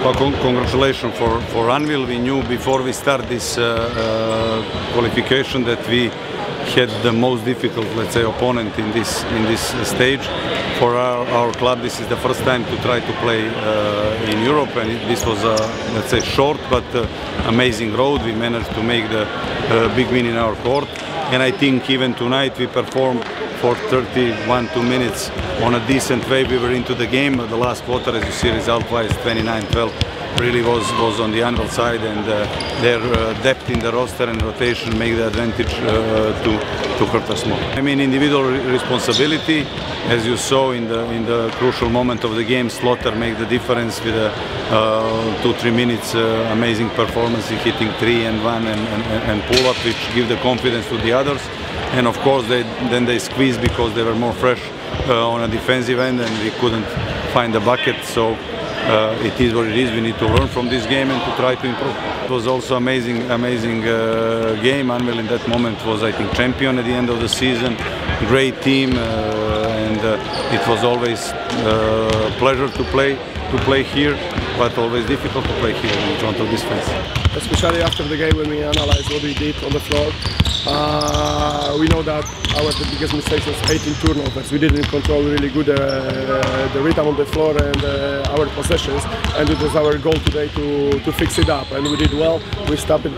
Well, congratulations for Anwil. We knew before we start this qualification that we had the most difficult, let's say, opponent in this stage. For our club, this is the first time to try to play in Europe, and this was a, let's say, short but amazing road. We managed to make the big win in our court, and I think even tonight we performed for 31 minutes on a decent way. We were into the game. The last quarter, as you see, result-wise, 29-12. Really was on the Anwil side, and their depth in the roster and rotation make the advantage to hurt us more. I mean, individual responsibility, as you saw in the crucial moment of the game, Slaughter make the difference with a 2-3 minutes amazing performance, hitting 3 and 1 and pull up, which give the confidence to the others. And of course, then they squeezed because they were more fresh on a defensive end, and we couldn't find the bucket. So. It is what it is. We need to learn from this game and to try to improve. It was also amazing game. Anwil in that moment was, I think, champion at the end of the season. Great team, and it was always a pleasure to play here, but always difficult to play here in front of this fans. Especially after the game, when we analyzed what we did on the floor, we know that the biggest mistake was 18 turnovers. We didn't control really good the rhythm on the floor and our possessions, and it was our goal today to fix it up, and we did well. We stopped our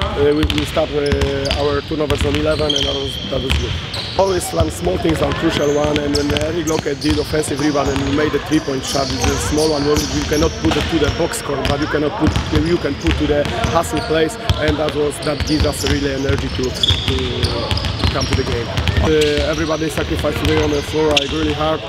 turnovers on 11, and that was good. Always some small things are crucial one, and when Eric Lockett did offensive rebound and we made a 3-point shot, it's a small one where you cannot put it to the box score, but you can put to the hustle place, and that gives us really energy to come to the game. Everybody sacrificed today on the floor like really hard.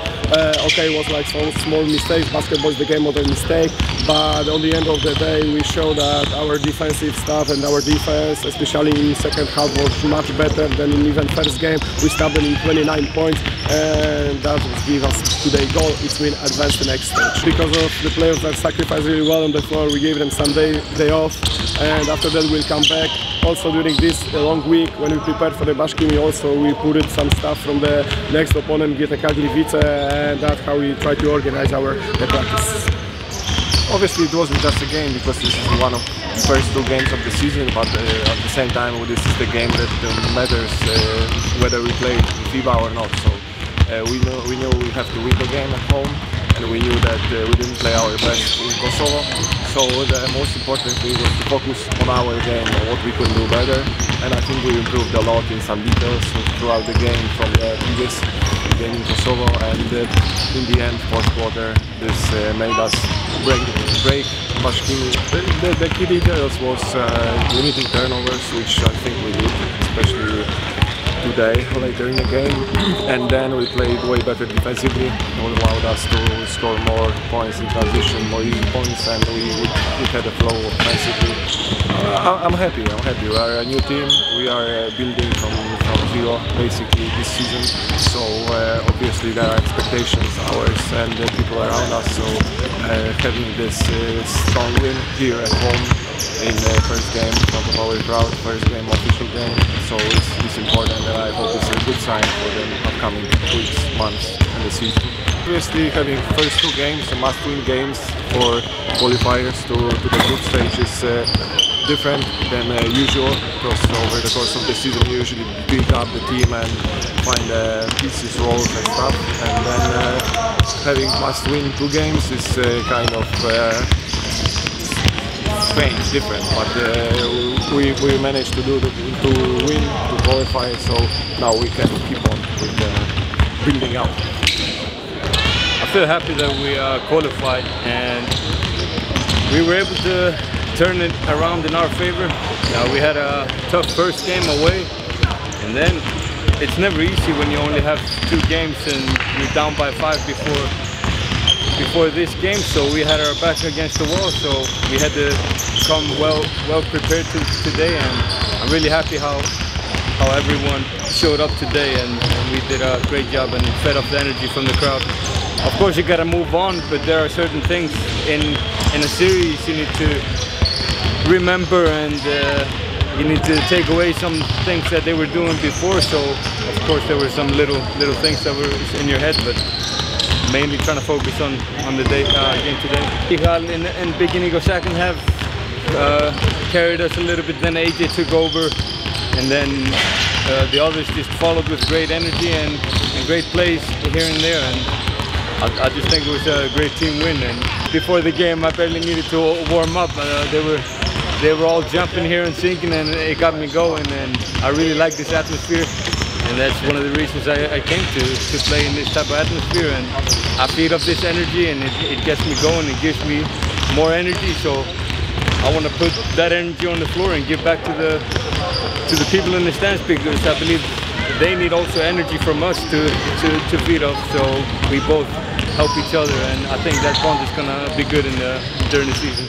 Okay, it was like some small mistakes. Basketball is the game of a mistake, but on the end of the day, we showed that our defensive stuff and our defense, especially in second half, was much better than in even first game. We stopped them in 29 points, and that gave us today goal. It's been advanced to the next stage. Because of the players that sacrificed really well on the floor, we gave them some day off, and after that we'll come back. Also during this long week, when we prepared for the Bashkimi, we put some stuff from the next opponent, Giteka Gliwice, and that's how we try to organize the practice. Obviously it wasn't just a game, because this is one of the first 2 games of the season, but at the same time this is the game that matters whether we play FIBA or not. So we know we have to win the game at home, and we knew that we didn't play our best in Kosovo. So the most important thing was to focus on our game, on what we could do better, and I think we improved a lot in some details throughout the game from the previous game in Kosovo, and in the end, fourth quarter, this made us break Bashkimi. The key details was limiting turnovers, which I think we did, especially today, later in the game, and then we played way better defensively. It allowed us to score more points in transition, more easy points, and we had a flow offensively. I'm happy. We are a new team. We are building from zero basically this season. So obviously there are expectations, ours and the people around us. So having this strong win here at home in the first game in front of our crowd, first game, official game. So it's important, and I hope it's a good sign for the upcoming weeks, months, and the season. Obviously, having first 2 games, must-win games for qualifiers to the group stage is different than usual, because over the course of the season we usually build up the team and find pieces, roles and stuff, and then having must-win 2 games is kind of strange, different, but we managed to win, to qualify, so now we can keep on with building up. I feel happy that we qualified, and we were able to turn it around in our favor. We had a tough first game away, and then it's never easy when you only have 2 games and you're down by 5 before this game, so we had our back against the wall, so we had to come well prepared today, and I'm really happy how everyone showed up today, and we did a great job and fed off the energy from the crowd. Of course you gotta move on, but there are certain things in a series you need to remember, and you need to take away some things that they were doing before, so of course there were some little things that were in your head, but mainly trying to focus on the game today. Michal in the beginning of second half carried us a little bit, then AJ took over, and then the others just followed with great energy and great plays here and there, and I just think it was a great team win. And before the game I barely needed to warm up. They were all jumping here and sinking, and it got me going, and I really like this atmosphere, and that's one of the reasons I came to play in this type of atmosphere, and I feed off this energy, and it gets me going, it gives me more energy, so I want to put that energy on the floor and give back to the people in the stands, because I believe they need also energy from us to feed off, so we both help each other, and I think that bond is going to be good during the season.